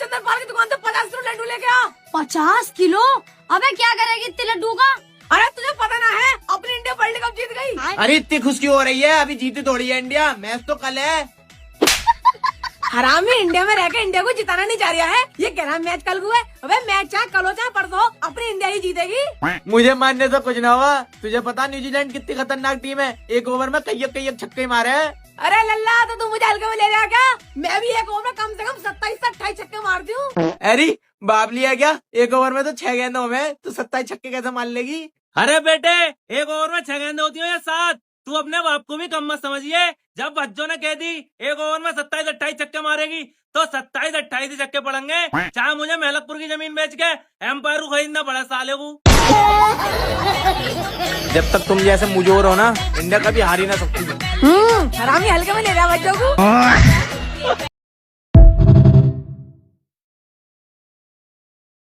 चंदन पाल की दुकान से 50 किलो लड्डू लेके आ। 50 किलो? अबे क्या करेगी इतने लड्डू का? अरे तुझे पता ना है, अपनी इंडिया वर्ल्ड कप जीत गई। अरे इतनी खुशी हो रही है, अभी जीती थोड़ी है इंडिया, मैच तो कल है। हरामी इंडिया में रहकर इंडिया को जिताना नहीं चाह रहा है। ये कह रहा मैच कल को है। अबे मैच चाहे कल हो चाहे परसों, अपनी इंडिया ही जीतेगी। मुझे मानने से कुछ ना हुआ। तुझे पता न्यूजीलैंड कितनी खतरनाक टीम है, एक ओवर में कई छक्के मारे हैं। अरे लल्ला, तो तू मुझे हल्के में ले रहा क्या? मैं भी एक ओवर में कम से कम 27 से 28 छक्के मारती हूँ। अरे बाबली है क्या, एक ओवर में तो 6 गेंदों में तू 27 छक्के कैसे मार लेगी? अरे बेटे, एक ओवर में 6 गेंदें होती हो या 7? तू अपने बाप को भी कम मत समझिए। जब बच्चों ने कह दी एक ओवर में 27-28 छक्के मारेगी, तो 27-28 ही छक्के पड़ेंगे, चाहे मुझे मेलकपुर की जमीन बेच के एम्पायर को खरीदना पड़ा साले को। जब तक तुम जैसे मुजोर हो ना, इंडिया कभी हार ही ना सकती। हरामी हल्के में ले रहा बच्चों को।